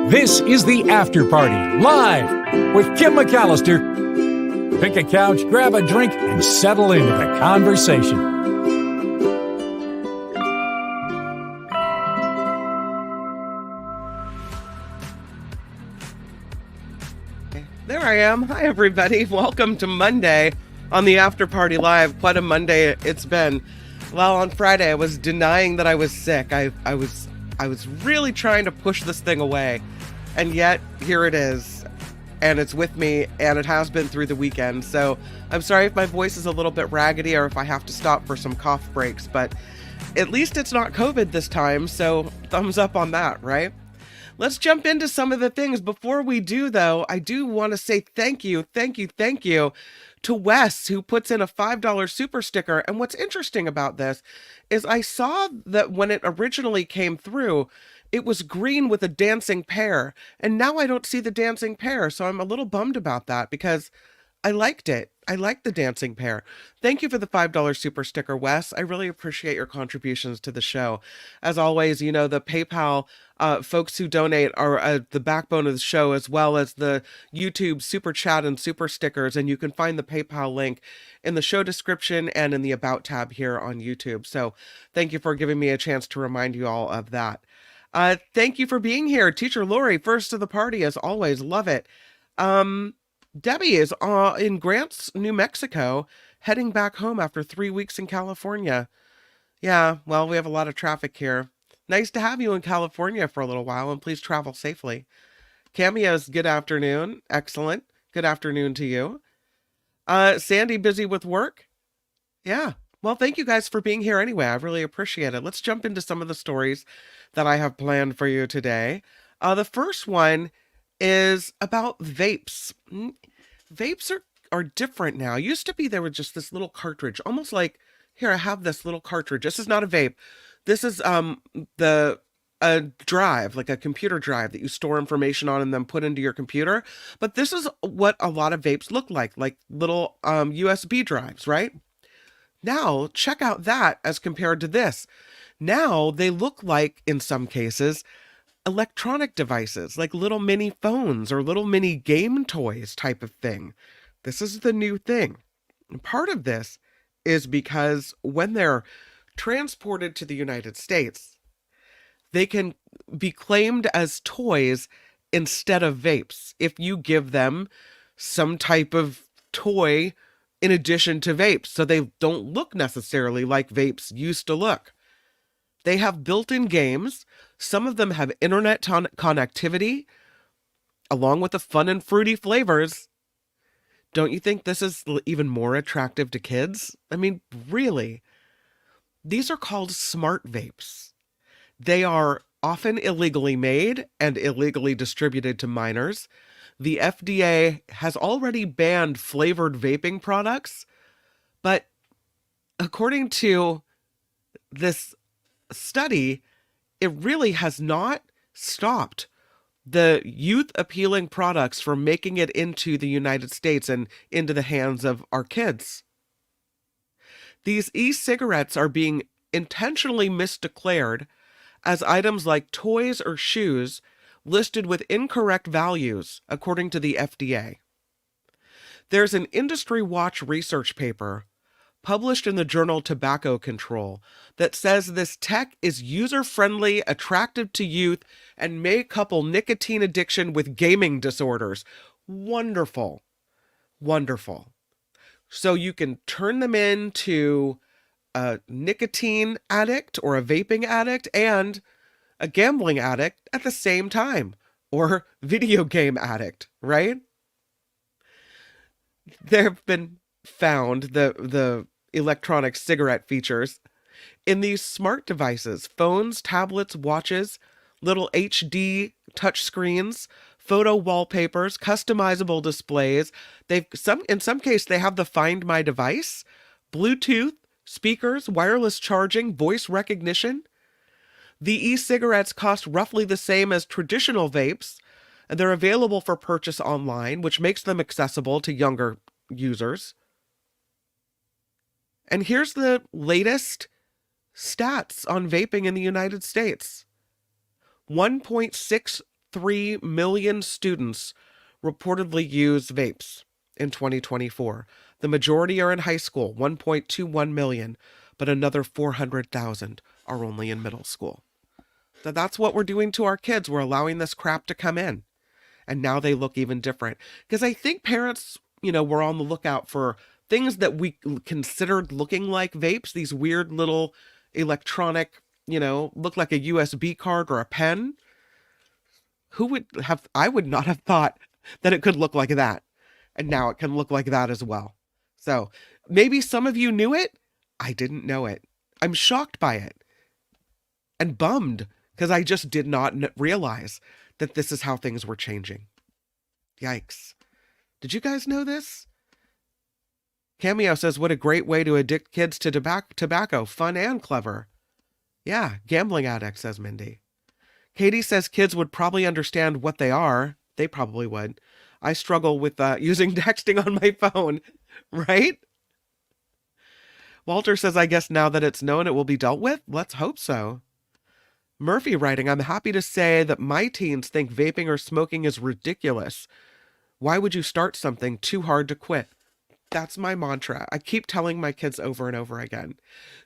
This is the After Party, live with Kim McAllister. Pick a couch, grab a drink, and settle into the conversation. There I am. Hi, everybody. Welcome to Monday on the After Party Live. Quite a Monday it's been. Well, on Friday, I was denying that I was sick. I was really trying to push this thing away. And yet, here it is. And it's with me, and it has been through the weekend. So I'm sorry if my voice is a little bit raggedy or if I have to stop for some cough breaks. But at least it's not COVID this time. So thumbs up on that, right? Let's jump into some of the things. Before we do, though, I do want to say thank you to Wes, who puts in a $5 super sticker. And what's interesting about this is I saw that when it originally came through, it was green with a dancing pear. And now I don't see the dancing pear. So I'm a little bummed about that because I liked it. I liked the dancing pear. Thank you for the $5 super sticker, Wes. I really appreciate your contributions to the show. As always, you know, the PayPal folks who donate are the backbone of the show, as well as the YouTube super chat and super stickers. And you can find the PayPal link in the show description and in the About tab here on YouTube. So thank you for giving me a chance to remind you all of that. Thank you for being here. Teacher Lori, first to the party, as always. Love it. Debbie is in Grants, New Mexico, heading back home after 3 weeks in California. Yeah, well, we have a lot of traffic here. Nice to have you in California for a little while, and please travel safely. Cameos, good afternoon. Excellent. Good afternoon to you. Sandy, busy with work? Yeah. Well, thank you guys for being here anyway. I really appreciate it. Let's jump into some of the stories that I have planned for you today. The first one is about vapes. Vapes are different now. Used to be there was just this little cartridge, almost like, here, I have this little cartridge. This is not a vape. This is a drive, like a computer drive that you store information on and then put into your computer. But this is what a lot of vapes look like little USB drives, right? Now, check out that as compared to this. Now, they look like, in some cases, electronic devices, like little mini phones or little mini game toys type of thing. This is the new thing. And part of this is because when they're transported to the United States, they can be claimed as toys instead of vapes if you give them some type of toy in addition to vapes, so they don't look necessarily like vapes used to look. They have built-in games. Some of them have internet connectivity, along with the fun and fruity flavors. Don't you think this is even more attractive to kids? I mean, really. These are called smart vapes. They are often illegally made and illegally distributed to minors. The FDA has already banned flavored vaping products, but according to this study, it really has not stopped the youth-appealing products from making it into the United States and into the hands of our kids. These e-cigarettes are being intentionally misdeclared as items like toys or shoes listed with incorrect values, according to the FDA. There's an Industry Watch research paper published in the journal Tobacco Control that says this tech is user-friendly, attractive to youth, and may couple nicotine addiction with gaming disorders. Wonderful. Wonderful. So you can turn them into a nicotine addict or a vaping addict and a gambling addict at the same time, or video game addict, right? There have been found the electronic cigarette features in these smart devices, phones, tablets, watches, little HD touchscreens, photo wallpapers, customizable displays. In some case, they have the Find My Device, Bluetooth, speakers, wireless charging, voice recognition. The e-cigarettes cost roughly the same as traditional vapes, and they're available for purchase online, which makes them accessible to younger users. And here's the latest stats on vaping in the United States. 1.63 1.3 million students reportedly use vapes in 2024. The majority are in high school, 1.21 million, but another 400,000 are only in middle school. So that's what we're doing to our kids. We're allowing this crap to come in. And now they look even different. Because I think parents, were on the lookout for things that we considered looking like vapes, these weird little electronic, look like a USB card or a pen. I would not have thought that it could look like that. And now it can look like that as well. So maybe some of you knew it. I didn't know it. I'm shocked by it and bummed because I just did not realize that this is how things were changing. Yikes. Did you guys know this? Cameo says, what a great way to addict kids to tobacco. Fun and clever. Yeah, gambling addict, says Mindy. Katie says kids would probably understand what they are. They probably would. I struggle with using texting on my phone, right? Walter says, I guess now that it's known, it will be dealt with. Let's hope so. Murphy writing, I'm happy to say that my teens think vaping or smoking is ridiculous. Why would you start something too hard to quit? That's my mantra. I keep telling my kids over and over again.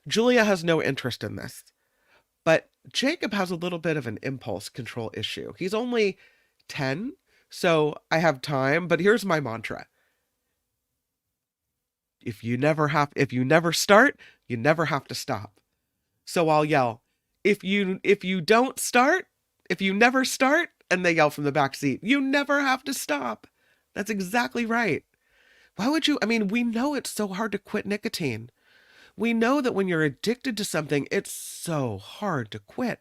Julia has no interest in this, but Jacob has a little bit of an impulse control issue. He's only 10, so I have time, but here's my mantra. If you never start, you never have to stop. So I'll yell, if you never start, and they yell from the back seat, you never have to stop. That's exactly right. Why would you? I mean, we know it's so hard to quit nicotine. We know that when you're addicted to something, it's so hard to quit.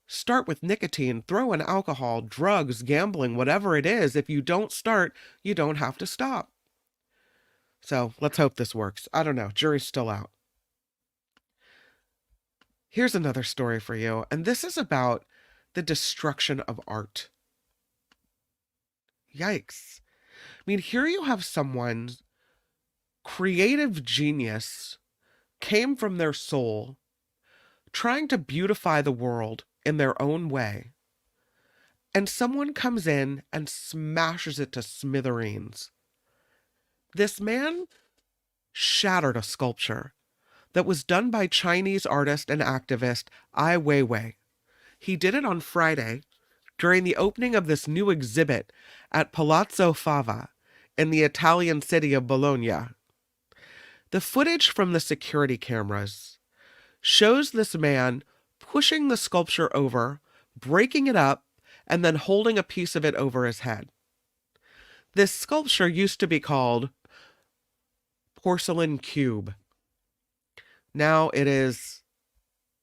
Start with nicotine, throw in alcohol, drugs, gambling, whatever it is. If you don't start, you don't have to stop. So let's hope this works. I don't know. Jury's still out. Here's another story for you, and this is about the destruction of art. Yikes. I mean, here you have someone's creative genius came from their soul, trying to beautify the world in their own way, and someone comes in and smashes it to smithereens. This man shattered a sculpture that was done by Chinese artist and activist Ai Weiwei. He did it on Friday during the opening of this new exhibit at Palazzo Fava in the Italian city of Bologna. The footage from the security cameras shows this man pushing the sculpture over, breaking it up, and then holding a piece of it over his head. This sculpture used to be called Porcelain Cube. Now it is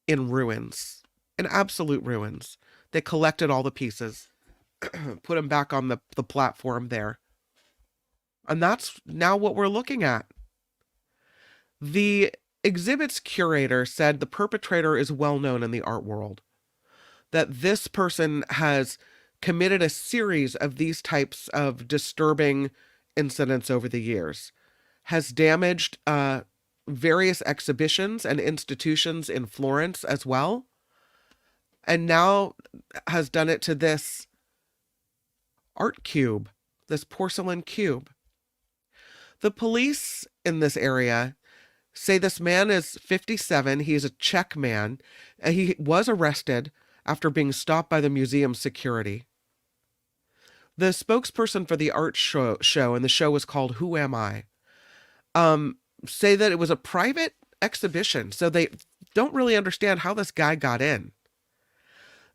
in ruins, in absolute ruins. They collected all the pieces, put them back on the platform there. And that's now what we're looking at. The exhibit's curator said the perpetrator is well known in the art world, that this person has committed a series of these types of disturbing incidents over the years, has damaged various exhibitions and institutions in Florence as well, and now has done it to this art cube, this porcelain cube. The police in this area say this man is 57. He's a Czech man, and he was arrested after being stopped by the museum security. The spokesperson for the art show, and the show was called Who Am I? Say that it was a private exhibition, so they don't really understand how this guy got in.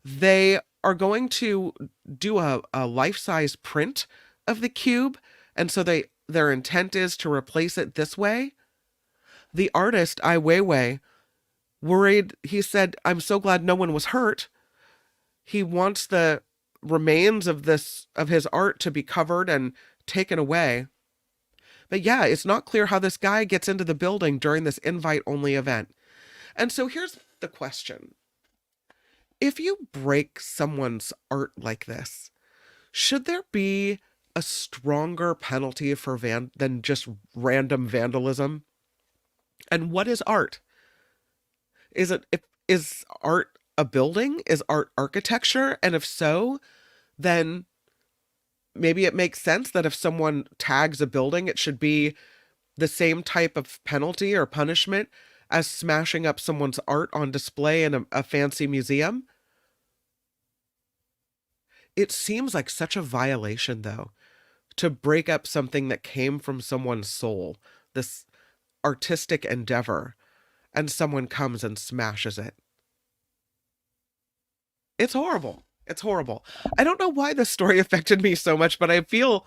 They are going to do a life-size print of the cube, and so their intent is to replace it this way. The artist, Ai Weiwei, worried, he said, I'm so glad no one was hurt. He wants the remains of his art to be covered and taken away. But yeah, it's not clear how this guy gets into the building during this invite-only event. And so here's the question. If you break someone's art like this, should there be a stronger penalty for than just random vandalism? And what is art? Is art a building? Is art architecture? And if so, then maybe it makes sense that if someone tags a building, it should be the same type of penalty or punishment as smashing up someone's art on display in a fancy museum. It seems like such a violation, though, to break up something that came from someone's soul, this artistic endeavor, and someone comes and smashes it. It's horrible. It's horrible. I don't know why this story affected me so much, but I feel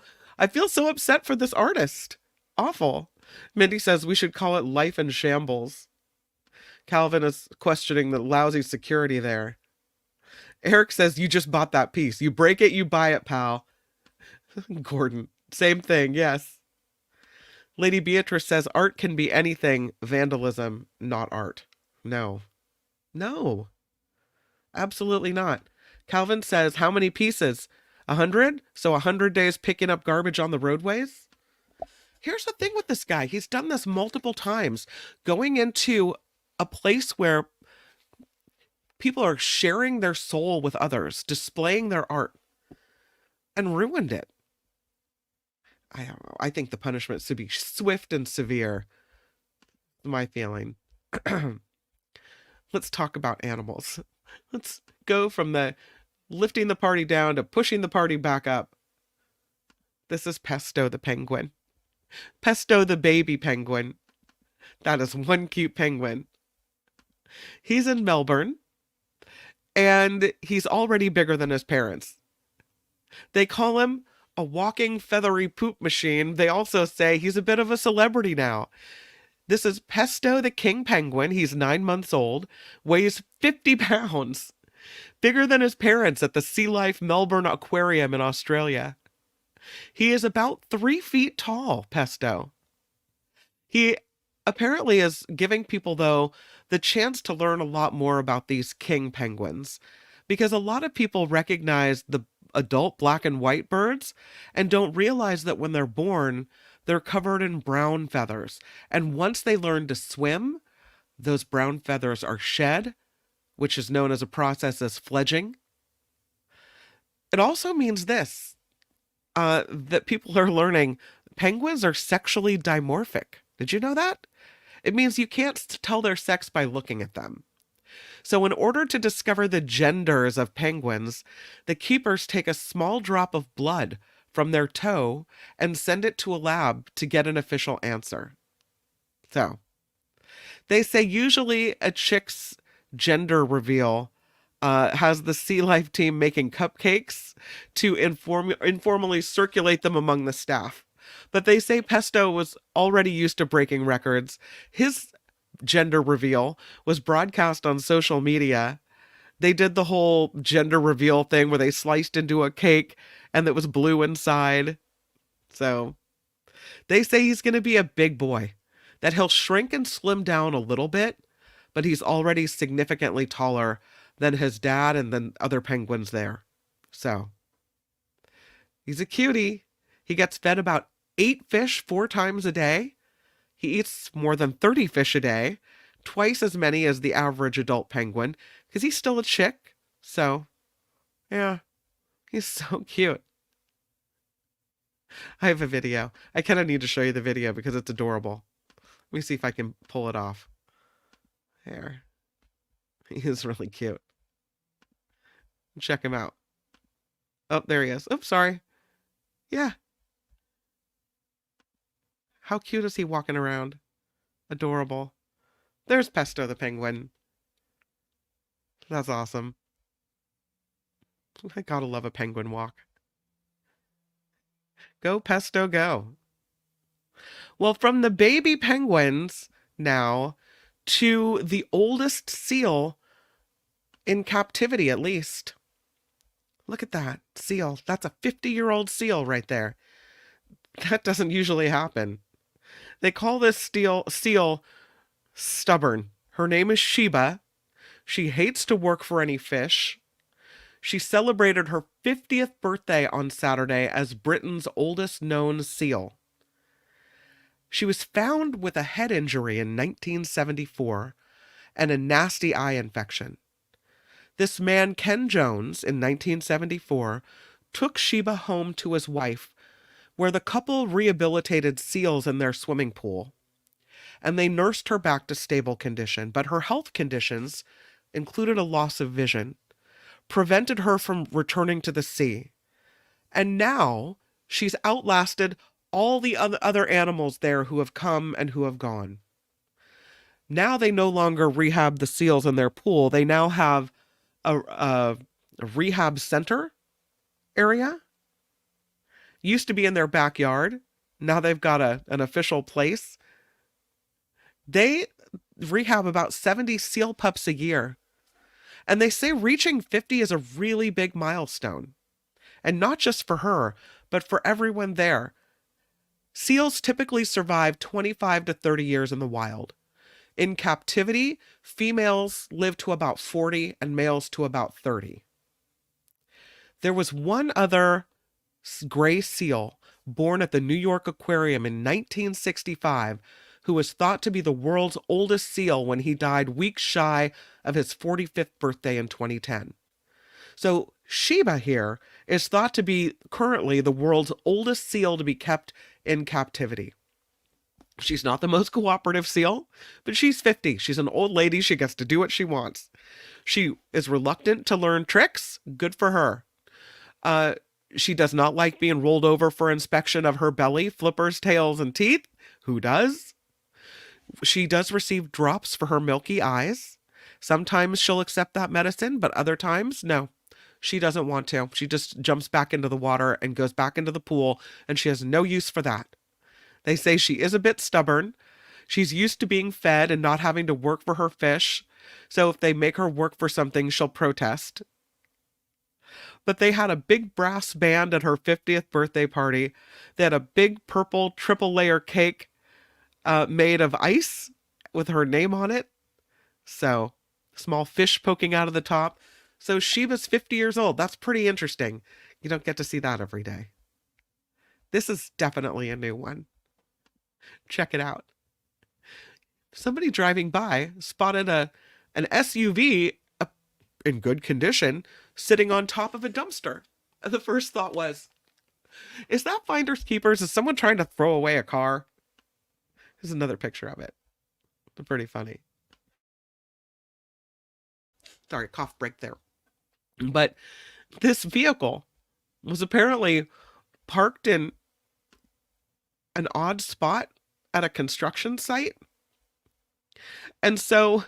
so upset for this artist. Awful. Mindy says we should call it Life in Shambles. Calvin is questioning the lousy security there. Eric says you just bought that piece. You break it, you buy it, pal. Gordon, same thing, yes. Lady Beatrice says art can be anything, vandalism, not art. No. No. Absolutely not. Calvin says, how many pieces? 100? So 100 days picking up garbage on the roadways? Here's the thing with this guy. He's done this multiple times. Going into a place where people are sharing their soul with others, displaying their art, and ruined it. I don't know. I think the punishment should be swift and severe. My feeling. Let's talk about animals. Let's go from the lifting the party down to pushing the party back up. This is Pesto the penguin. Pesto the baby penguin. That is one cute penguin. He's in Melbourne, and he's already bigger than his parents. They call him a walking feathery poop machine. They also say he's a bit of a celebrity now. This is Pesto the king penguin. He's 9 months old, weighs 50 pounds, bigger than his parents at the Sea Life Melbourne Aquarium in Australia. He is about 3 feet tall, Pesto. He apparently is giving people, though, the chance to learn a lot more about these king penguins, because a lot of people recognize the adult black and white birds and don't realize that when they're born, they're covered in brown feathers. And once they learn to swim, those brown feathers are shed, which is known as a process as fledging. It also means this, that people are learning penguins are sexually dimorphic. Did you know that? It means you can't tell their sex by looking at them. So in order to discover the genders of penguins, the keepers take a small drop of blood from their toe and send it to a lab to get an official answer. So, they say usually a chick's gender reveal has the Sea Life team making cupcakes to informally circulate them among the staff. But they say Pesto was already used to breaking records. His gender reveal was broadcast on social media. They did the whole gender reveal thing where they sliced into a cake and it was blue inside. So they say he's going to be a big boy, that he'll shrink and slim down a little bit, but he's already significantly taller than his dad and than other penguins there. So he's a cutie. He gets fed about 8 fish 4 times a day. He eats more than 30 fish a day, twice as many as the average adult penguin, because he's still a chick. So, yeah, he's so cute. I have a video. I kind of need to show you the video because it's adorable. Let me see if I can pull it off. There. He is really cute. Check him out. Oh, there he is. Oops, sorry. Yeah. How cute is he walking around? Adorable. There's Pesto the penguin. That's awesome. I gotta love a penguin walk. Go, Pesto, go. Well, from the baby penguins now to the oldest seal in captivity, at least. Look at that seal. That's a 50-year-old seal right there. That doesn't usually happen. They call this seal stubborn. Her name is Sheba. She hates to work for any fish. She celebrated her 50th birthday on Saturday as Britain's oldest known seal. She was found with a head injury in 1974 and a nasty eye infection. This man, Ken Jones, in 1974, took Sheba home to his wife, where the couple rehabilitated seals in their swimming pool, and they nursed her back to stable condition. But her health conditions included a loss of vision, prevented her from returning to the sea. And now she's outlasted all the other animals there who have come and who have gone. Now they no longer rehab the seals in their pool. They now have a rehab center area. Used to be in their backyard. Now they've got an official place. They rehab about 70 seal pups a year. And they say reaching 50 is a really big milestone. And not just for her, but for everyone there. Seals typically survive 25 to 30 years in the wild. In captivity, females live to about 40 and males to about 30. There was one other gray seal born at the New York Aquarium in 1965 who was thought to be the world's oldest seal when he died weeks shy of his 45th birthday in 2010. So Sheba here is thought to be currently the world's oldest seal to be kept in captivity. She's not the most cooperative seal, but she's 50. She's an old lady. She gets to do what she wants. She is reluctant to learn tricks. Good for her. She does not like being rolled over for inspection of her belly, flippers, tails, and teeth. Who does? She does receive drops for her milky eyes. Sometimes she'll accept that medicine, but other times, no. She doesn't want to. She just jumps back into the water and goes back into the pool, and she has no use for that. They say she is a bit stubborn. She's used to being fed and not having to work for her fish. So if they make her work for something, she'll protest. But they had a big brass band at her 50th birthday party. They had a big purple triple layer cake made of ice with her name on it. So small fish poking out of the top. So Sheba's 50 years old. That's pretty interesting. You don't get to see that every day. This is definitely a new one. Check it out. Somebody driving by spotted an SUV in good condition sitting on top of a dumpster. And the first thought was, is that finders keepers? Is someone trying to throw away a car? Here's another picture of it. It's pretty funny. Sorry, cough break there. But this vehicle was apparently parked in an odd spot at a construction site. And so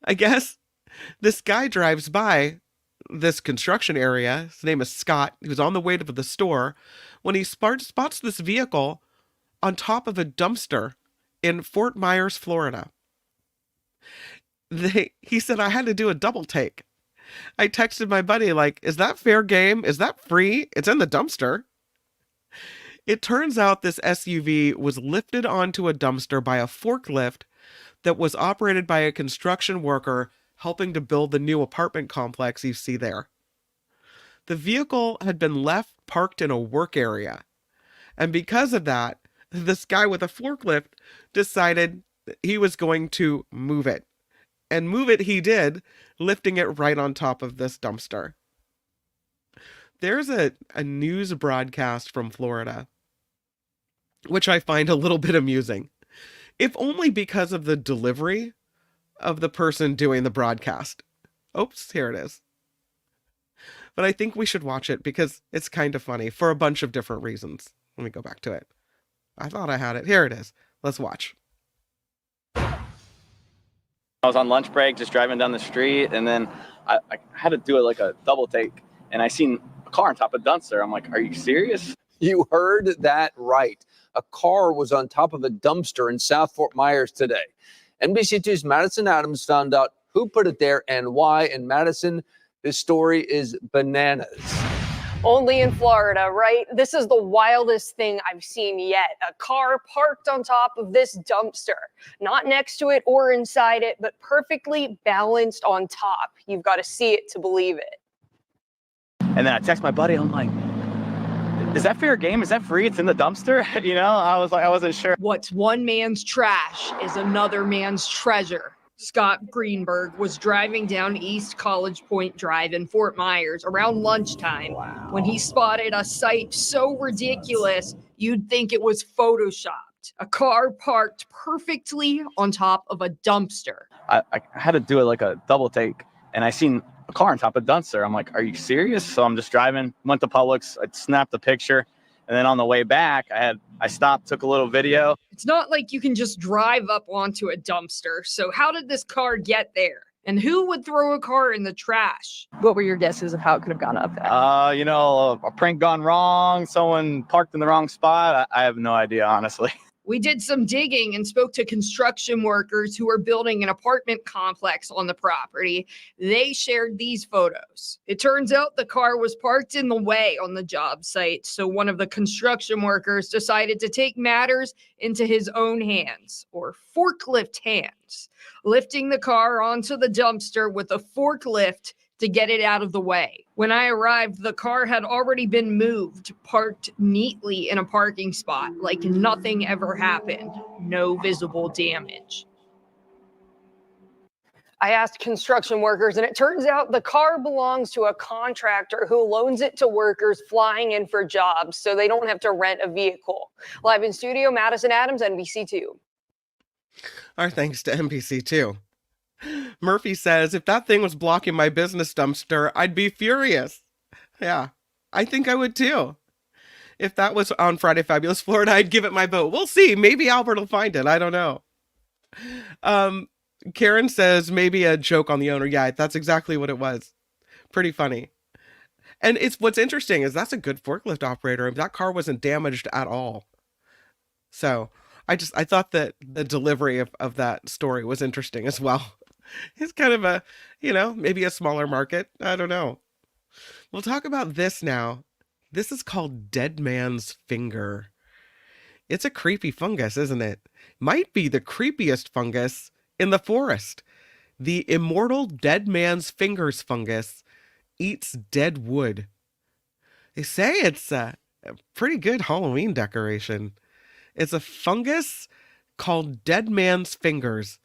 I guess this guy drives by this construction area. His name is Scott. He was on the way to the store when he spots this vehicle on top of a dumpster in Fort Myers, Florida. He said, I had to do a double take. I texted my buddy, like, is that fair game? Is that free? It's in the dumpster. It turns out this SUV was lifted onto a dumpster by a forklift that was operated by a construction worker helping to build the new apartment complex you see there. The vehicle had been left parked in a work area. And because of that, this guy with a forklift decided he was going to move it. And move it he did, lifting it right on top of this dumpster. There's a news broadcast from Florida, which I find a little bit amusing, if only because of the delivery of the person doing the broadcast. Oops, here it is. But I think we should watch it because it's kind of funny for a bunch of different reasons. Let me go back to it. I thought I had it. Here it is. Let's watch. I was on lunch break, just driving down the street, and then I had to do it like a double take, and I seen a car on top of a dumpster. I'm like, are you serious? You heard that right. A car was on top of a dumpster in South Fort Myers today. NBC2's Madison Adams found out who put it there and why. And Madison, this story is bananas. Only in Florida, right? This is the wildest thing I've seen yet. A car parked on top of this dumpster, not next to it or inside it, but perfectly balanced on top. You've got to see it to believe it. And then I text my buddy. I'm like, is that fair game? Is that free? It's in the dumpster. You know, I was like, I wasn't sure. What's one man's trash is another man's treasure. Scott Greenberg was driving down East College Point Drive in Fort Myers around lunchtime when he spotted a sight so ridiculous you'd think it was photoshopped. A car parked perfectly on top of a dumpster. I had to do it like a double take, and I seen a car on top of a dumpster. I'm like, are you serious? So I'm just driving, went to Publix, I snapped the picture, and then on the way back, I stopped, took a little video. It's not like you can just drive up onto a dumpster. So how did this car get there? And who would throw a car in the trash? What were your guesses of how it could have gone up there? A prank gone wrong, someone parked in the wrong spot. I have no idea, honestly. We did some digging and spoke to construction workers who are building an apartment complex on the property. They shared these photos. It turns out the car was parked in the way on the job site, so one of the construction workers decided to take matters into his own hands, or forklift hands, lifting the car onto the dumpster with a forklift to get it out of the way. When I arrived, the car had already been moved, parked neatly in a parking spot, like nothing ever happened. No visible damage. I asked construction workers, and it turns out the car belongs to a contractor who loans it to workers flying in for jobs, so they don't have to rent a vehicle. Live in studio, Madison Adams, NBC2. Our thanks to NBC2. Murphy says, if that thing was blocking my business dumpster, I'd be furious. Yeah, I think I would too. If that was on Friday Fabulous Florida, I'd give it my vote. We'll see. Maybe Albert will find it. I don't know. Karen says, maybe a joke on the owner. Yeah, that's exactly what it was. Pretty funny. And what's interesting is that's a good forklift operator. That car wasn't damaged at all. So I thought that the delivery of that story was interesting as well. It's kind of a, maybe a smaller market. I don't know. We'll talk about this now. This is called dead man's finger. It's a creepy fungus, isn't it? Might be the creepiest fungus in the forest. The immortal dead man's fingers fungus eats dead wood. They say it's a pretty good Halloween decoration. It's a fungus called dead man's fingers.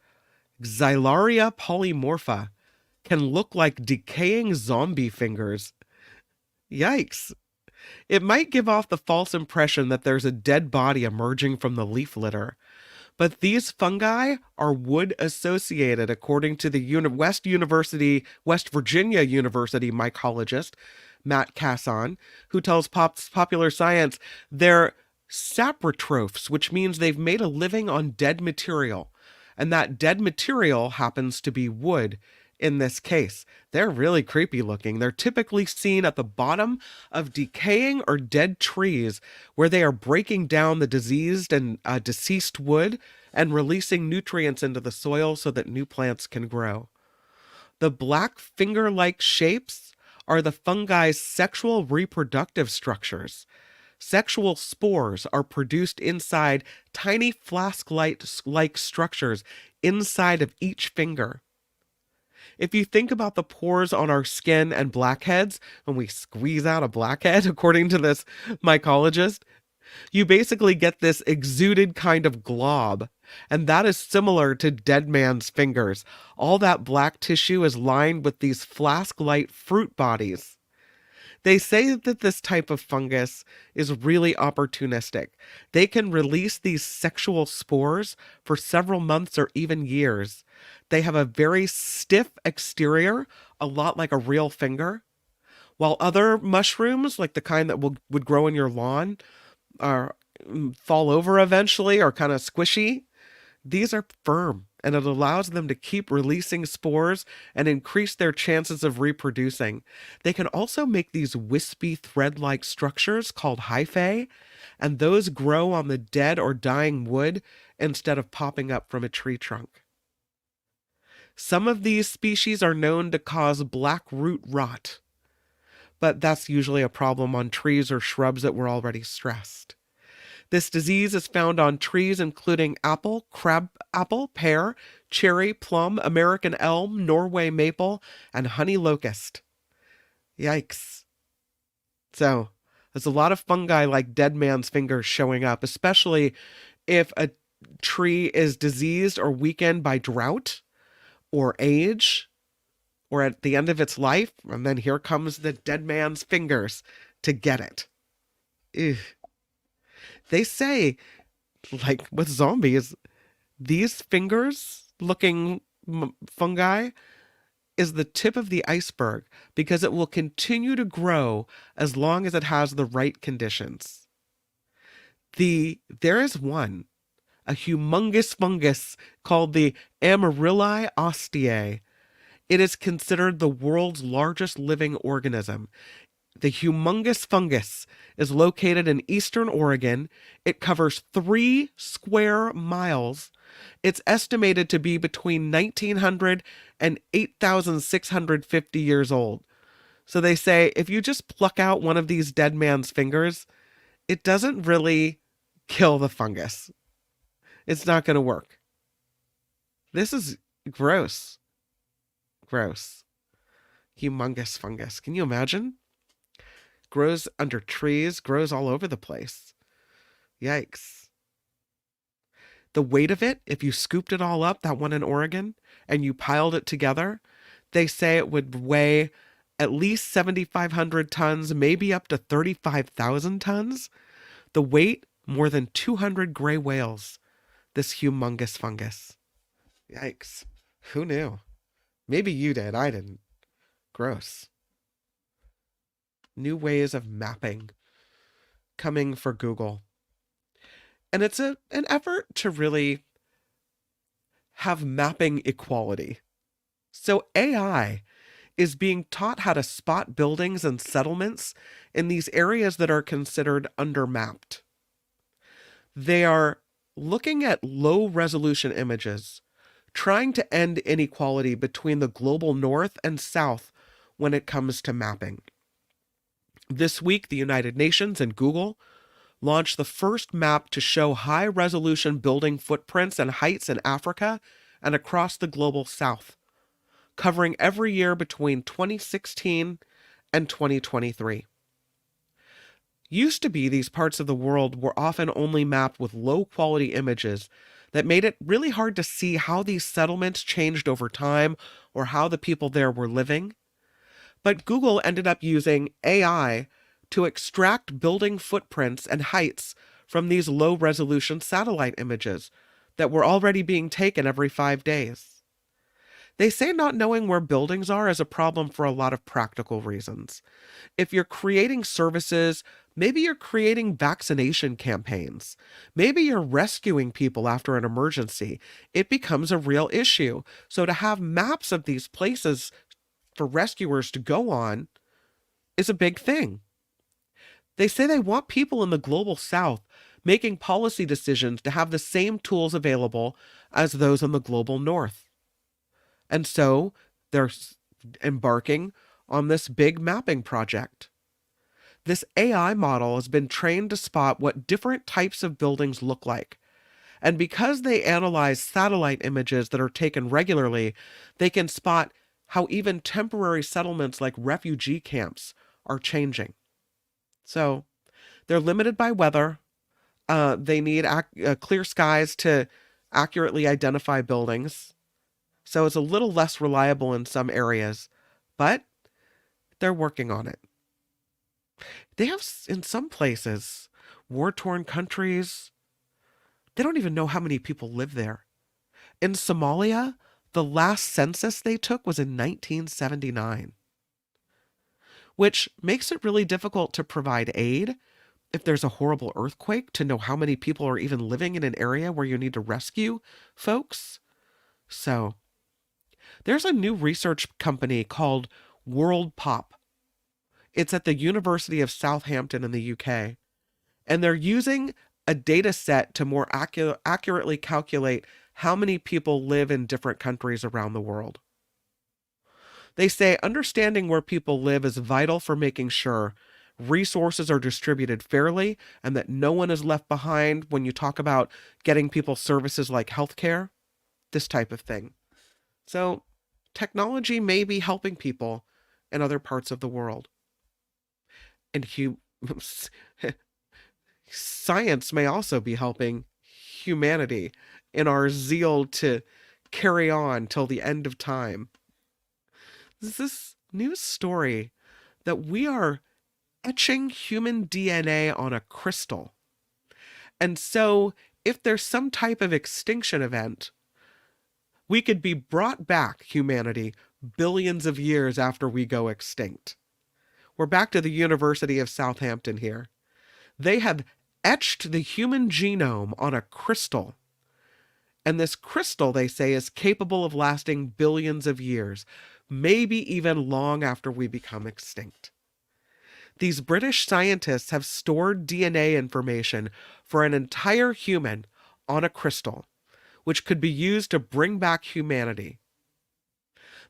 Xylaria polymorpha can look like decaying zombie fingers. Yikes. It might give off the false impression that there's a dead body emerging from the leaf litter. But these fungi are wood associated, according to the West Virginia University mycologist, Matt Casson, who tells Popular Science they're saprotrophs, which means they've made a living on dead material. And that dead material happens to be wood in this case. They're really creepy looking. They're typically seen at the bottom of decaying or dead trees where they are breaking down the diseased and deceased wood and releasing nutrients into the soil so that new plants can grow. The black finger-like shapes are the fungi's sexual reproductive structures. Sexual spores are produced inside tiny flask-like structures inside of each finger. If you think about the pores on our skin and blackheads, when we squeeze out a blackhead, according to this mycologist, you basically get this exuded kind of glob, and that is similar to dead man's fingers. All that black tissue is lined with these flask-like fruit bodies. They say that this type of fungus is really opportunistic. They can release these sexual spores for several months or even years. They have a very stiff exterior, a lot like a real finger, while other mushrooms, like the kind that would grow in your lawn, fall over eventually or kind of squishy. These are firm, and it allows them to keep releasing spores and increase their chances of reproducing. They can also make these wispy thread-like structures called hyphae, and those grow on the dead or dying wood instead of popping up from a tree trunk. Some of these species are known to cause black root rot, but that's usually a problem on trees or shrubs that were already stressed. This disease is found on trees including apple, crabapple, pear, cherry, plum, American elm, Norway maple, and honey locust. Yikes. So, there's a lot of fungi like dead man's fingers showing up, especially if a tree is diseased or weakened by drought, or age or at the end of its life, and then here comes the dead man's fingers to get it. Ew. They say, like with zombies, these fingers looking fungi is the tip of the iceberg because it will continue to grow as long as it has the right conditions. There is one, a humongous fungus called the Amarylli osteae. It is considered the world's largest living organism. The humongous fungus is located in eastern Oregon. It covers 3 square miles. It's estimated to be between 1,900 and 8,650 years old. So they say if you just pluck out one of these dead man's fingers, it doesn't really kill the fungus. It's not going to work. This is gross. Gross. Humongous fungus. Can you imagine? Grows under trees, grows all over the place. Yikes. The weight of it, if you scooped it all up, that one in Oregon, and you piled it together, they say it would weigh at least 7,500 tons, maybe up to 35,000 tons. The weight, more than 200 gray whales. This humongous fungus. Yikes. Who knew? Maybe you did. I didn't. Gross. New ways of mapping coming for Google. And it's an effort to really have mapping equality. So AI is being taught how to spot buildings and settlements in these areas that are considered undermapped. They are looking at low resolution images, trying to end inequality between the global north and south when it comes to mapping. This week, the United Nations and Google launched the first map to show high-resolution building footprints and heights in Africa and across the global south, covering every year between 2016 and 2023. Used to be, these parts of the world were often only mapped with low-quality images that made it really hard to see how these settlements changed over time or how the people there were living. But Google ended up using AI to extract building footprints and heights from these low-resolution satellite images that were already being taken every 5 days. They say not knowing where buildings are is a problem for a lot of practical reasons. If you're creating services, maybe you're creating vaccination campaigns, maybe you're rescuing people after an emergency, it becomes a real issue. So to have maps of these places for rescuers to go on is a big thing. They say they want people in the global south making policy decisions to have the same tools available as those in the global north. And so they're embarking on this big mapping project. This AI model has been trained to spot what different types of buildings look like. And because they analyze satellite images that are taken regularly, they can spot how even temporary settlements like refugee camps are changing. So they're limited by weather. They need clear skies to accurately identify buildings. So it's a little less reliable in some areas, but they're working on it. They have, in some places, war-torn countries, they don't even know how many people live there. In Somalia, the last census they took was in 1979, which makes it really difficult to provide aid if there's a horrible earthquake, to know how many people are even living in an area where you need to rescue folks. So there's a new research company called World Pop. It's at the University of Southampton in the UK, and they're using a data set to more accurately calculate how many people live in different countries around the world. They say understanding where people live is vital for making sure resources are distributed fairly and that no one is left behind when you talk about getting people services like healthcare, this type of thing. So technology may be helping people in other parts of the world. And science may also be helping humanity in our zeal to carry on till the end of time. There's this news story that we are etching human DNA on a crystal. And so, if there's some type of extinction event, we could be brought back, humanity, billions of years after we go extinct. We're back to the University of Southampton here. They have etched the human genome on a crystal. And this crystal, they say, is capable of lasting billions of years, maybe even long after we become extinct. These British scientists have stored DNA information for an entire human on a crystal, which could be used to bring back humanity.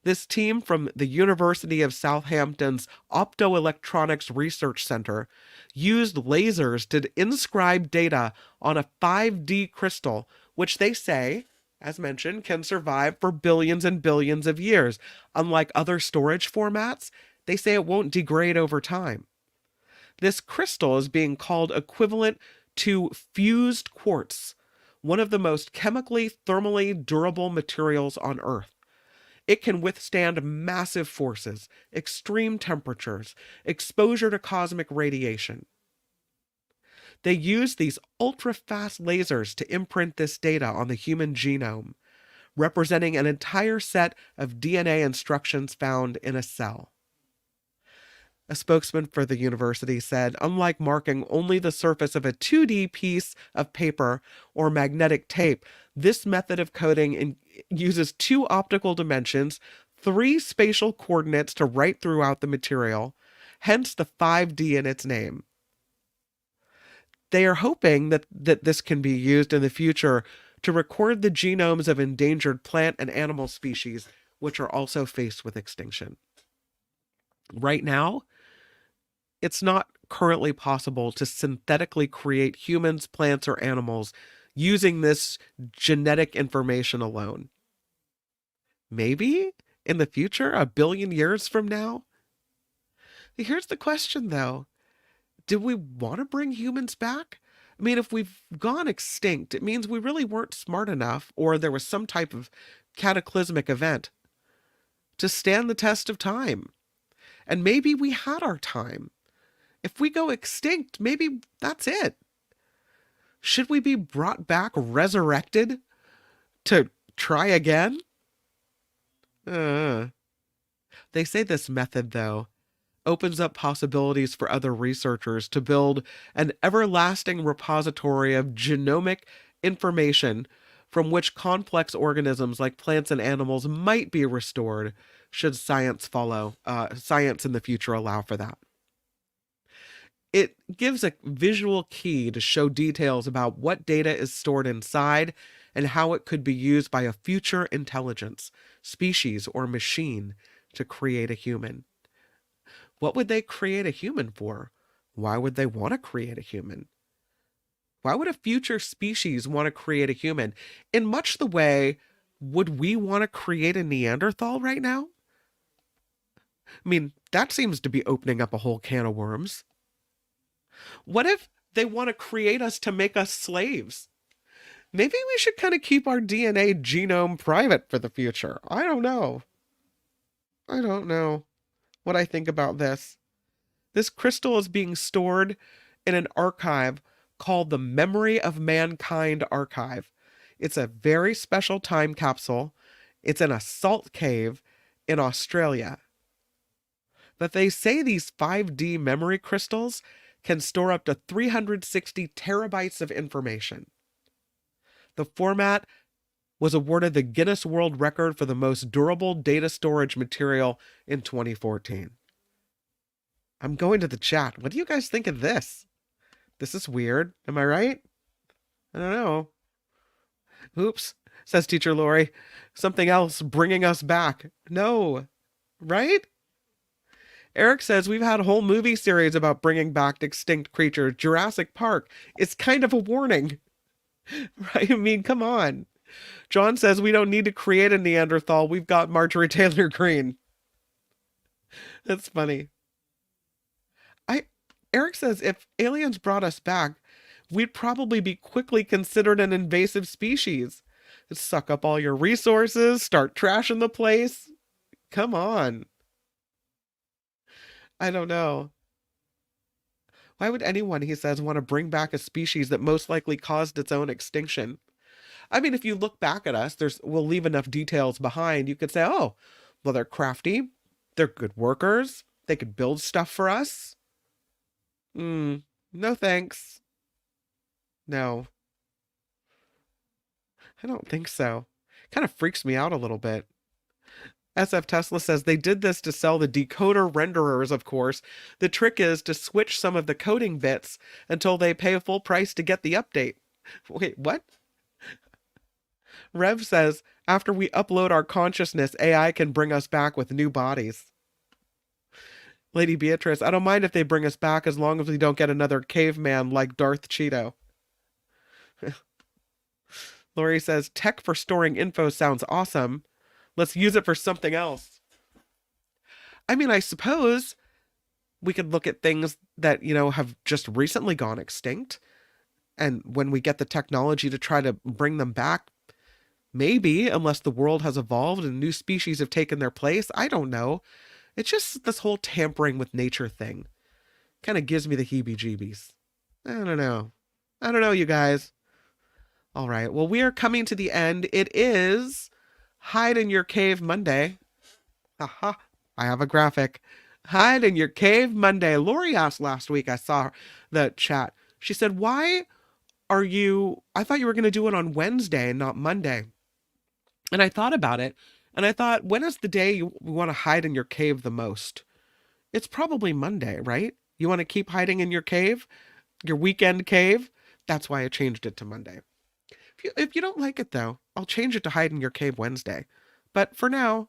This team from the University of Southampton's Optoelectronics Research Center used lasers to inscribe data on a 5D crystal, which they say, as mentioned, can survive for billions and billions of years. Unlike other storage formats, they say it won't degrade over time. This crystal is being called equivalent to fused quartz, one of the most chemically, thermally durable materials on Earth. It can withstand massive forces, extreme temperatures, exposure to cosmic radiation. They use these ultra-fast lasers to imprint this data on the human genome, representing an entire set of DNA instructions found in a cell. A spokesman for the university said, unlike marking only the surface of a 2D piece of paper or magnetic tape, this method of coding uses 2 optical dimensions, 3 spatial coordinates to write throughout the material, hence the 5D in its name. They are hoping that this can be used in the future to record the genomes of endangered plant and animal species, which are also faced with extinction. Right now, it's not currently possible to synthetically create humans, plants, or animals using this genetic information alone. Maybe in the future, a billion years from now? Here's the question, though. Do we want to bring humans back? I mean, if we've gone extinct, it means we really weren't smart enough, or there was some type of cataclysmic event to stand the test of time. And maybe we had our time. If we go extinct, maybe that's it. Should we be brought back resurrected to try again? They say this method, though, opens up possibilities for other researchers to build an everlasting repository of genomic information from which complex organisms like plants and animals might be restored should science in the future allow for that. It gives a visual key to show details about what data is stored inside and how it could be used by a future intelligence, species, or machine to create a human. What would they create a human for? Why would they want to create a human? Why would a future species want to create a human? In much the way, would we want to create a Neanderthal right now? I mean, that seems to be opening up a whole can of worms. What if they want to create us to make us slaves? Maybe we should kind of keep our DNA genome private for the future. I don't know what I think about this. This crystal is being stored in an archive called the Memory of Mankind Archive. It's a very special time capsule. It's in a salt cave in Australia. But they say these 5D memory crystals can store up to 360 terabytes of information. The format was awarded the Guinness World Record for the most durable data storage material in 2014. I'm going to the chat. What do you guys think of this? This is weird. Am I right? I don't know. Oops, says Teacher Lori. Something else bringing us back. No, right? Eric says we've had a whole movie series about bringing back extinct creatures. Jurassic Park. It's kind of a warning. Right? I mean, come on. John says we don't need to create a Neanderthal. We've got Marjorie Taylor Greene. That's funny. Eric says if aliens brought us back, we'd probably be quickly considered an invasive species. Suck up all your resources, start trashing the place. Come on. I don't know. Why would anyone, he says, want to bring back a species that most likely caused its own extinction? I mean, if you look back at us, we'll leave enough details behind. You could say, oh, well, they're crafty. They're good workers. They could build stuff for us. No thanks. No. I don't think so. Kind of freaks me out a little bit. SF Tesla says they did this to sell the decoder renderers, of course. The trick is to switch some of the coding bits until they pay a full price to get the update. Wait, what? Rev says, after we upload our consciousness, AI can bring us back with new bodies. Lady Beatrice, I don't mind if they bring us back as long as we don't get another caveman like Darth Cheeto. Lori says, tech for storing info sounds awesome. Let's use it for something else. I mean, I suppose we could look at things that, have just recently gone extinct. And when we get the technology to try to bring them back, maybe, unless the world has evolved and new species have taken their place, I don't know. It's just this whole tampering with nature thing. Kind of gives me the heebie-jeebies. I don't know, you guys. All right, well, we are coming to the end. It is Hide in Your Cave Monday. Haha, I have a graphic. Hide in Your Cave Monday. Lori asked last week, I saw the chat. She said, why I thought you were going to do it on Wednesday and not Monday. And I thought about it, and I thought, when is the day you want to hide in your cave the most? It's probably Monday, right? You want to keep hiding in your cave? Your weekend cave? That's why I changed it to Monday. If you don't like it, though, I'll change it to Hide in Your Cave Wednesday. But for now,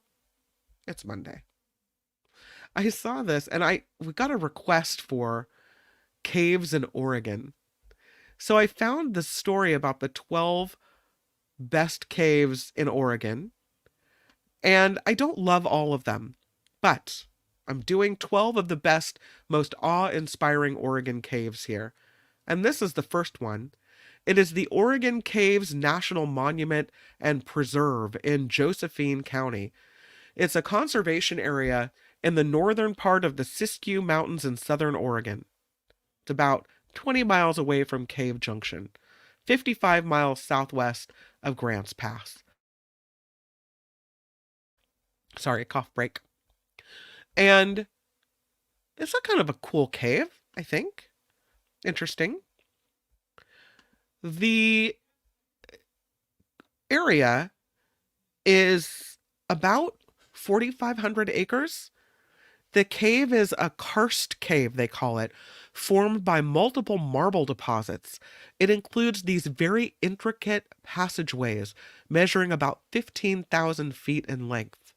it's Monday. I saw this, and we got a request for caves in Oregon. So I found this story about the 12 best caves in Oregon. And I don't love all of them, but I'm doing 12 of the best, most awe-inspiring Oregon caves here. And this is the first one. It is the Oregon Caves National Monument and Preserve in Josephine County. It's a conservation area in the northern part of the Siskiyou Mountains in southern Oregon. It's about 20 miles away from Cave Junction, 55 miles southwest of Grants Pass. Sorry, cough break. And it's a kind of a cool cave, I think. Interesting. The area is about 4,500 acres. The cave is a karst cave, they call it, formed by multiple marble deposits. It includes these very intricate passageways measuring about 15,000 feet in length.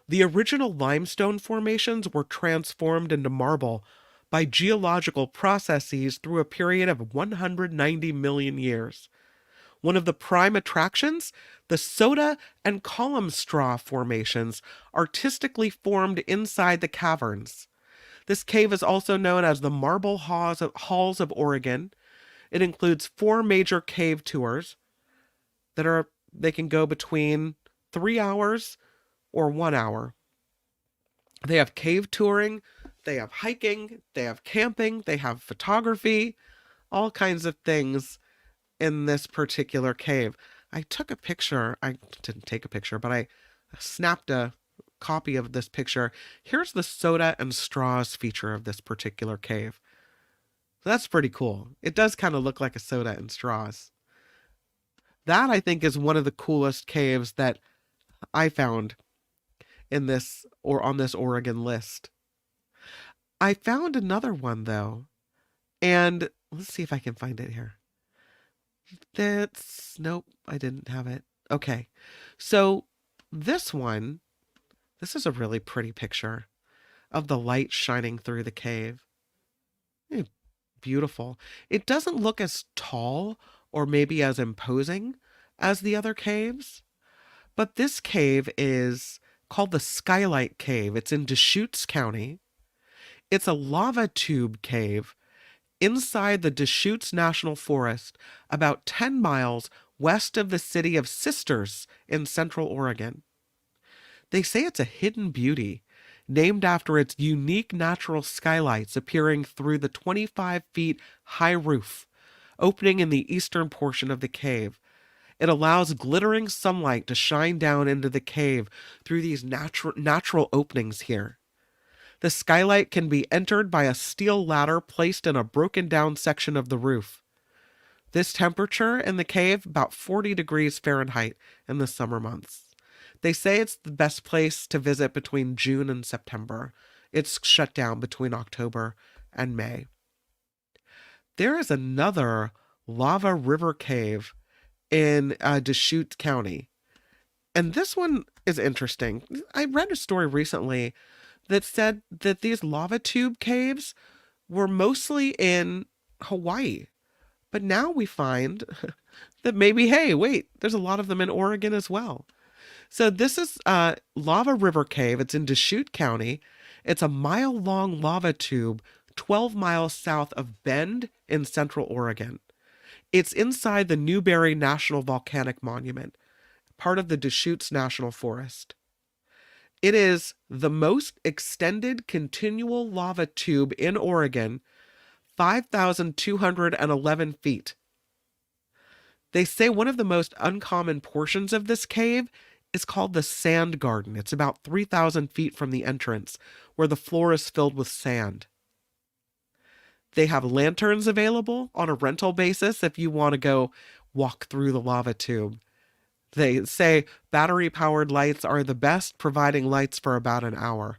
The original limestone formations were transformed into marble by geological processes through a period of 190 million years. One of the prime attractions, the soda and column straw formations, artistically formed inside the caverns. This cave is also known as the Marble Halls of Oregon. It includes 4 major cave tours they can go between 3 hours or 1 hour. They have cave touring, they have hiking, they have camping, they have photography, all kinds of things in this particular cave. I took a picture. I didn't take a picture, but I snapped a copy of this picture. Here's the soda and straws feature of this particular cave. That's pretty cool. It does kind of look like a soda and straws. That, I think, is one of the coolest caves that I found in this or on this Oregon list. I found another one, though, and let's see if I can find it here. Nope, I didn't have it. Okay, so this is a really pretty picture of the light shining through the cave. Beautiful. It doesn't look as tall or maybe as imposing as the other caves, but this cave is called the Skylight Cave. It's in Deschutes County. It's a lava tube cave inside the Deschutes National Forest, about 10 miles west of the city of Sisters in central Oregon. They say it's a hidden beauty, named after its unique natural skylights appearing through the 25 feet high roof, opening in the eastern portion of the cave. It allows glittering sunlight to shine down into the cave through these natural openings here. The skylight can be entered by a steel ladder placed in a broken down section of the roof. This temperature in the cave, about 40 degrees Fahrenheit in the summer months. They say it's the best place to visit between June and September. It's shut down between October and May. There is another lava river cave in Deschutes County. And this one is interesting. I read a story recently that said that these lava tube caves were mostly in Hawaii. But now we find that maybe, hey, wait, there's a lot of them in Oregon as well. So this is Lava River Cave. It's in Deschutes County. It's a mile-long lava tube 12 miles south of Bend in central Oregon. It's inside the Newberry National Volcanic Monument, part of the Deschutes National Forest. It is the most extended continual lava tube in Oregon, 5,211 feet. They say one of the most uncommon portions of this cave is called the Sand Garden. It's about 3,000 feet from the entrance, where the floor is filled with sand. They have lanterns available on a rental basis if you want to go walk through the lava tube. They say battery-powered lights are the best, providing lights for about an hour.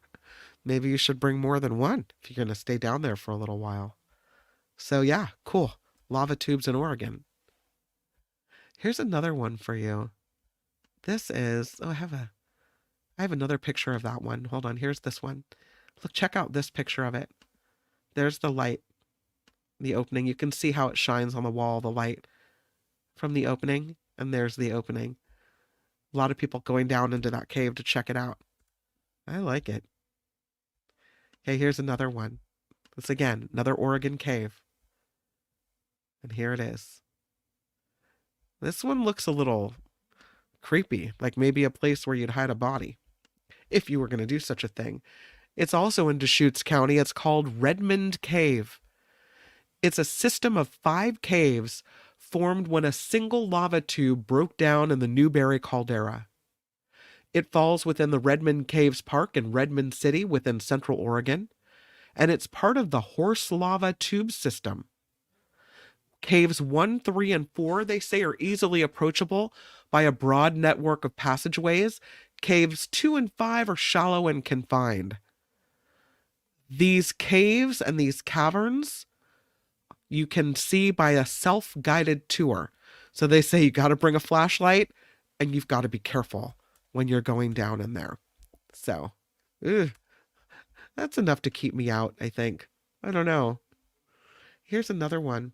Maybe you should bring more than one if you're going to stay down there for a little while. So yeah, cool. Lava tubes in Oregon. Here's another one for you. This is, I have another picture of that one. Hold on, here's this one. Look, check out this picture of it. There's the light, the opening. You can see how it shines on the wall, the light from the opening, and there's the opening. A lot of people going down into that cave to check it out. I like it. Okay, here's another one. This again, another Oregon cave. And here it is. This one looks a little creepy, like maybe a place where you'd hide a body, if you were going to do such a thing. It's also in Deschutes County. It's called Redmond Cave. It's a system of 5 caves formed when a single lava tube broke down in the Newberry caldera. It falls within the Redmond Caves Park in Redmond City within Central Oregon, and it's part of the Horse Lava Tube System. Caves 1, 3, and 4, they say, are easily approachable by a broad network of passageways. Caves 2 and 5 are shallow and confined. These caves and these caverns you can see by a self-guided tour. So they say you got to bring a flashlight and you've got to be careful when you're going down in there. So, that's enough to keep me out, I think. I don't know. Here's another one.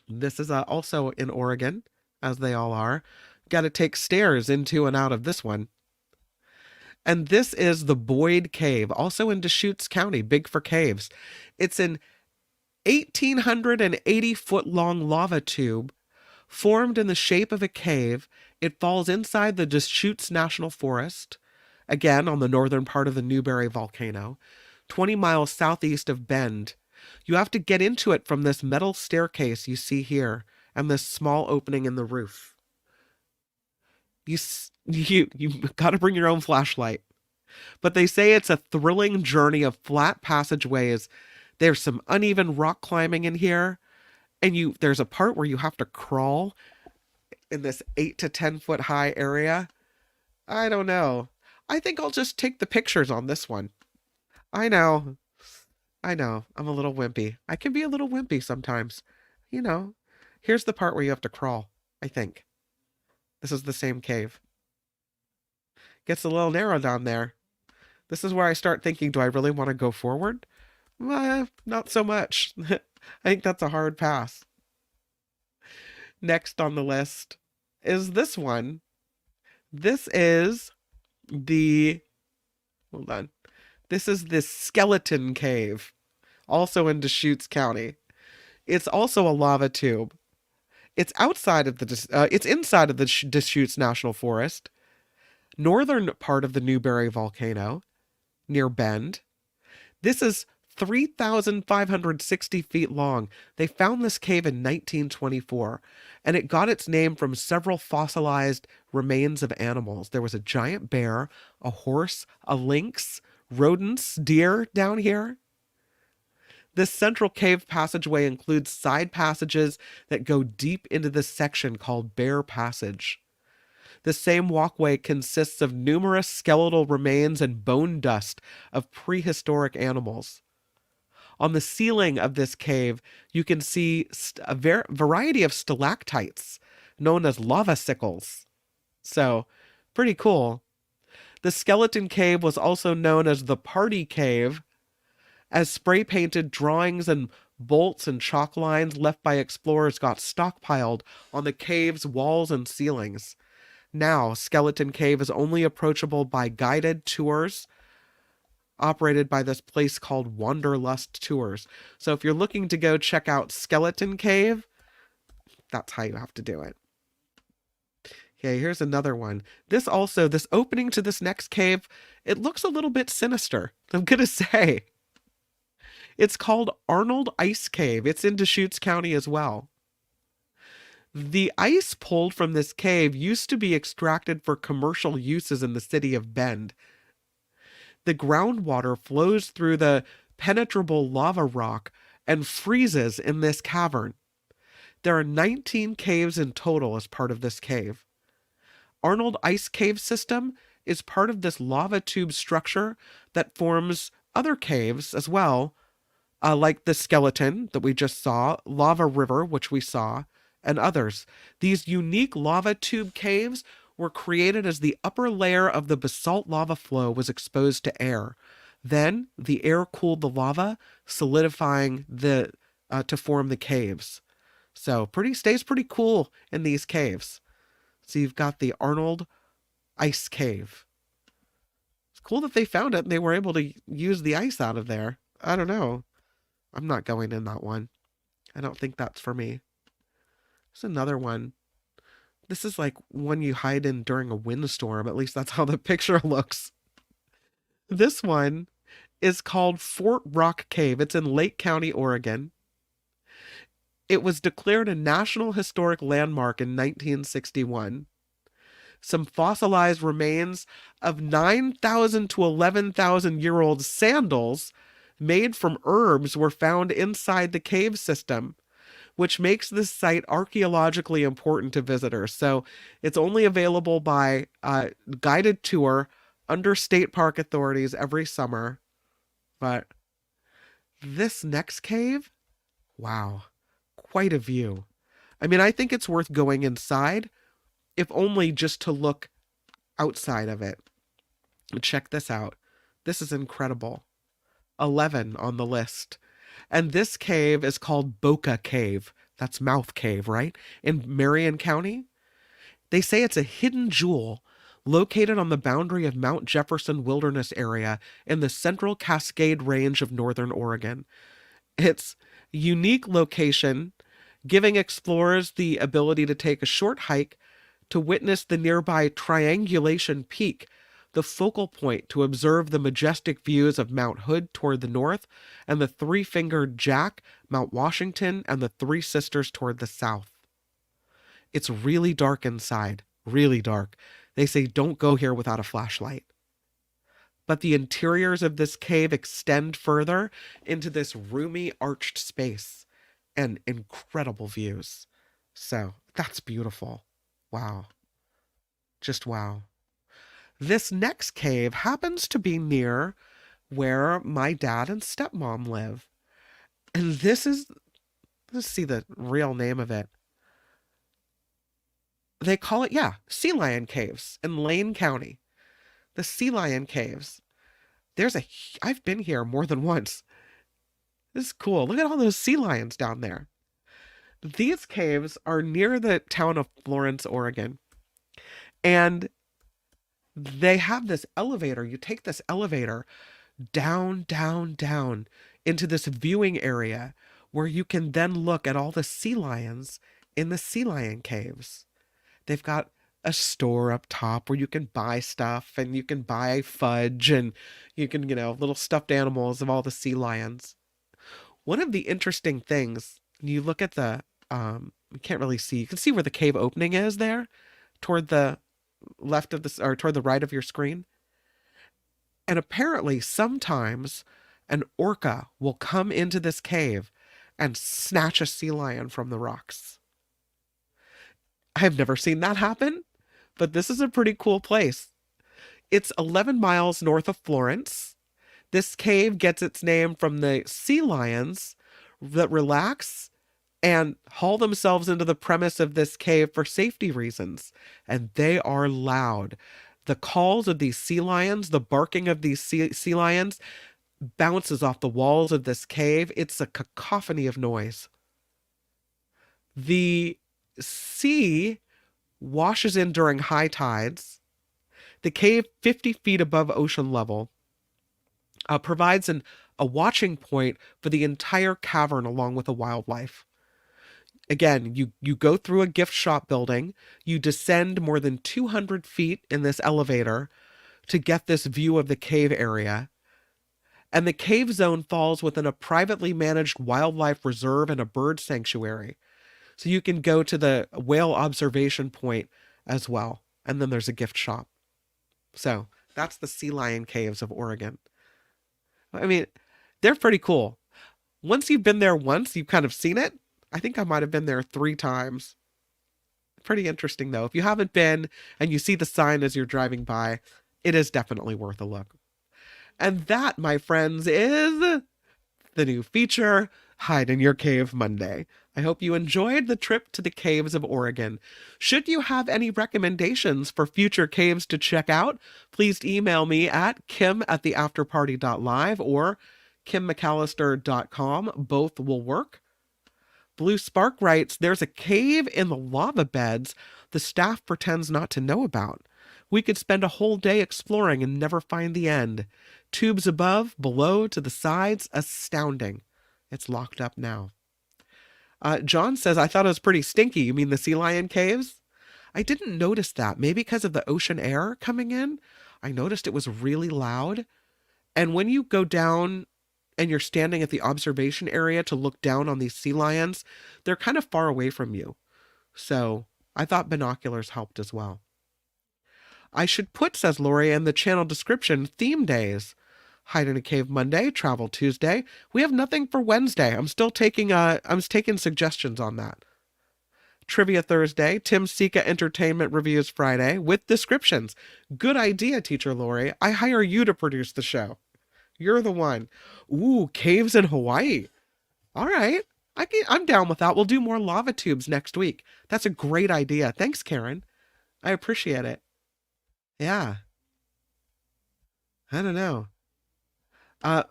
This is also in Oregon, as they all are. Got to take stairs into and out of this one. And this is the Boyd Cave, also in Deschutes County, big for caves. It's an 1,880-foot-long lava tube formed in the shape of a cave. It falls inside the Deschutes National Forest, again on the northern part of the Newberry volcano, 20 miles southeast of Bend. You have to get into it from this metal staircase you see here and this small opening in the roof. You got to bring your own flashlight. But they say it's a thrilling journey of flat passageways. There's some uneven rock climbing in here, and there's a part where you have to crawl in this 8 to 10 foot high area. I don't know. I think I'll just take the pictures on this one. I know. I'm a little wimpy. I can be a little wimpy sometimes. Here's the part where you have to crawl, I think. This is the same cave. Gets a little narrow down there. This is where I start thinking, do I really want to go forward? Not so much. I think that's a hard pass. Next on the list is this one. This is hold on. This is the Skeleton Cave, also in Deschutes County. It's also a lava tube. It's outside of it's inside of the Deschutes National Forest, northern part of the Newberry volcano, near Bend. This is 3,560 feet long. They found this cave in 1924, and it got its name from several fossilized remains of animals. There was a giant bear, a horse, a lynx, rodents, deer down here. This central cave passageway includes side passages that go deep into this section called Bear Passage. The same walkway consists of numerous skeletal remains and bone dust of prehistoric animals. On the ceiling of this cave, you can see a variety of stalactites known as lava sickles. So, pretty cool. The skeleton cave was also known as the Party Cave, as spray-painted drawings and bolts and chalk lines left by explorers got stockpiled on the cave's walls and ceilings. Now, Skeleton Cave is only approachable by guided tours operated by this place called Wanderlust Tours. So if you're looking to go check out Skeleton Cave, that's how you have to do it. Okay, here's another one. This opening to this next cave, it looks a little bit sinister, I'm gonna say. It's called Arnold Ice Cave. It's in Deschutes County as well. The ice pulled from this cave used to be extracted for commercial uses in the city of Bend. The groundwater flows through the penetrable lava rock and freezes in this cavern. There are 19 caves in total as part of this cave. Arnold Ice Cave System is part of this lava tube structure that forms other caves as well, like the skeleton that we just saw, Lava River, which we saw, and others. These unique lava tube caves were created as the upper layer of the basalt lava flow was exposed to air. Then the air cooled the lava, solidifying to form the caves. So stays pretty cool in these caves. So you've got the Arnold Ice Cave. It's cool that they found it and they were able to use the ice out of there. I don't know. I'm not going in that one. I don't think that's for me. There's another one. This is like one you hide in during a windstorm. At least that's how the picture looks. This one is called Fort Rock Cave. It's in Lake County, Oregon. It was declared a National Historic Landmark in 1961. Some fossilized remains of 9,000 to 11,000-year-old sandals made from herbs were found inside the cave system, which makes this site archaeologically important to visitors. So it's only available by guided tour under state park authorities every summer. But this next cave, wow, quite a view. I mean, I think it's worth going inside, if only just to look outside of it. Check this out. This is incredible. 11 on the list. And this cave is called Boca Cave. That's Mouth Cave, right? In Marion County. They say it's a hidden jewel located on the boundary of Mount Jefferson Wilderness Area in the Central Cascade Range of Northern Oregon. Its unique location giving explorers the ability to take a short hike to witness the nearby Triangulation Peak, the focal point to observe the majestic views of Mount Hood toward the north and the Three-Fingered Jack, Mount Washington, and the Three Sisters toward the south. It's really dark inside, really dark. They say don't go here without a flashlight. But the interiors of this cave extend further into this roomy arched space and incredible views. So that's beautiful. Wow. Just wow. This next cave happens to be near where my dad and stepmom live. And let's see the real name of it. They call it, Sea Lion Caves in Lane County. The Sea Lion Caves. I've been here more than once. This is cool. Look at all those sea lions down there. These caves are near the town of Florence, Oregon. And they have this elevator. You take this elevator down, down, down into this viewing area where you can then look at all the sea lions in the sea lion caves. They've got a store up top where you can buy stuff, and you can buy fudge, and you can, little stuffed animals of all the sea lions. One of the interesting things, you look at you can't really see, you can see where the cave opening is there toward the left of or toward the right of your screen. And apparently sometimes an orca will come into this cave and snatch a sea lion from the rocks. I've never seen that happen, but this is a pretty cool place. It's 11 miles north of Florence. This cave gets its name from the sea lions that relax and haul themselves into the premise of this cave for safety reasons. And they are loud. The calls of these sea lions, the barking of these sea lions bounces off the walls of this cave. It's a cacophony of noise. The sea washes in during high tides. The cave, 50 feet above ocean level, provides a watching point for the entire cavern along with the wildlife. Again, you go through a gift shop building, you descend more than 200 feet in this elevator to get this view of the cave area. And the cave zone falls within a privately managed wildlife reserve and a bird sanctuary. So you can go to the whale observation point as well. And then there's a gift shop. So that's the Sea Lion Caves of Oregon. I mean, they're pretty cool. Once you've been there once, you've kind of seen it. I think I might have been there 3 times. Pretty interesting, though. If you haven't been and you see the sign as you're driving by, it is definitely worth a look. And that, my friends, is the new feature, Hide in Your Cave Monday. I hope you enjoyed the trip to the caves of Oregon. Should you have any recommendations for future caves to check out, please email me at kim@theafterparty.live or kimmcallister.com. Both will work. Blue Spark writes, there's a cave in the lava beds the staff pretends not to know about. We could spend a whole day exploring and never find the end. Tubes above, below, to the sides, astounding. It's locked up now. John says, I thought it was pretty stinky. You mean the sea lion caves? I didn't notice that. Maybe because of the ocean air coming in. I noticed it was really loud. And when you go down and you're standing at the observation area to look down on these sea lions, they're kind of far away from you. So I thought binoculars helped as well. I should put, says Lori, in the channel description, theme days. Hide in a Cave Monday, Travel Tuesday. We have nothing for Wednesday. I'm taking suggestions on that. Trivia Thursday, Tim Sika Entertainment Reviews Friday with descriptions. Good idea, Teacher Lori. I hire you to produce the show. You're the one. Ooh, caves in Hawaii. All right. I'm down with that. We'll do more lava tubes next week. That's a great idea. Thanks, Karen. I appreciate it. Yeah. I don't know.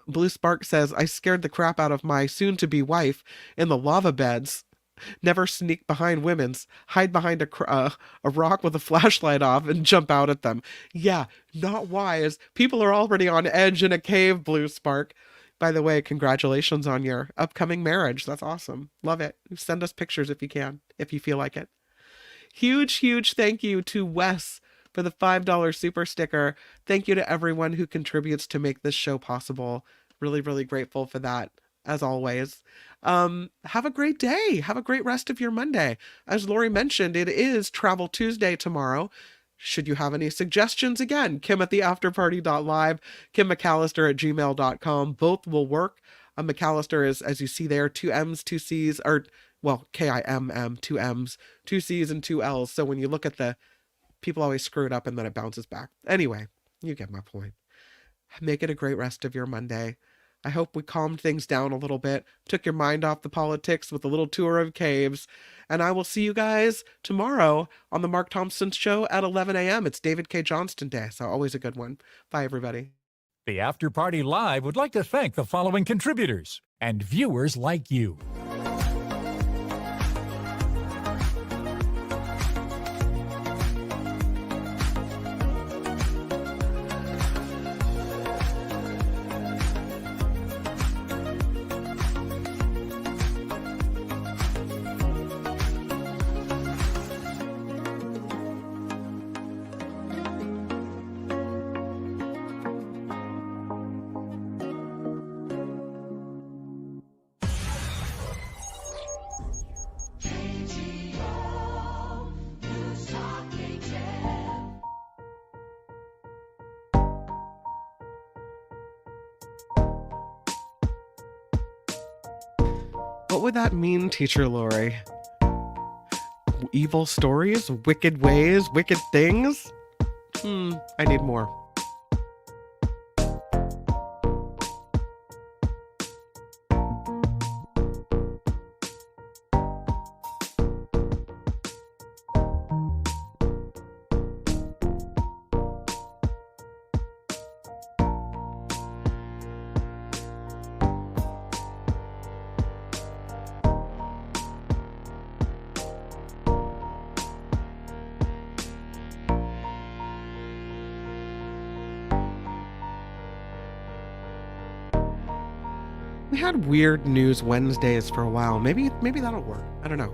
Blue Spark says, I scared the crap out of my soon-to-be wife in the lava beds. Never sneak behind women's. Hide behind a rock with a flashlight off and jump out at them. Yeah, not wise. People are already on edge in a cave, Blue Spark. By the way, congratulations on your upcoming marriage. That's awesome. Love it. Send us pictures if you can, if you feel like it. Huge, huge thank you to Wes for the $5 super sticker. Thank you to everyone who contributes to make this show possible. Really, really grateful for that, as always. Have a great day. Have a great rest of your Monday. As Lori mentioned, it is Travel Tuesday tomorrow. Should you have any suggestions, again, kim@theafterparty.live, kimmcallister@gmail.com. Both will work. McAllister is, as you see there, 2 M's, 2 C's, or, well, K-I-M-M, 2 M's, 2 C's, and 2 L's. So when you look at people always screw it up and then it bounces back. Anyway, you get my point. Make it a great rest of your Monday. I hope we calmed things down a little bit, took your mind off the politics with a little tour of caves, and I will see you guys tomorrow on the Mark Thompson Show at 11 a.m. It's David K. Johnston Day, so always a good one. Bye, everybody. The After Party Live would like to thank the following contributors and viewers like you. What would that mean, Teacher Lori? Evil stories? Wicked ways? Wicked things? I need more. We had weird news Wednesdays for a while. Maybe that'll work. I don't know.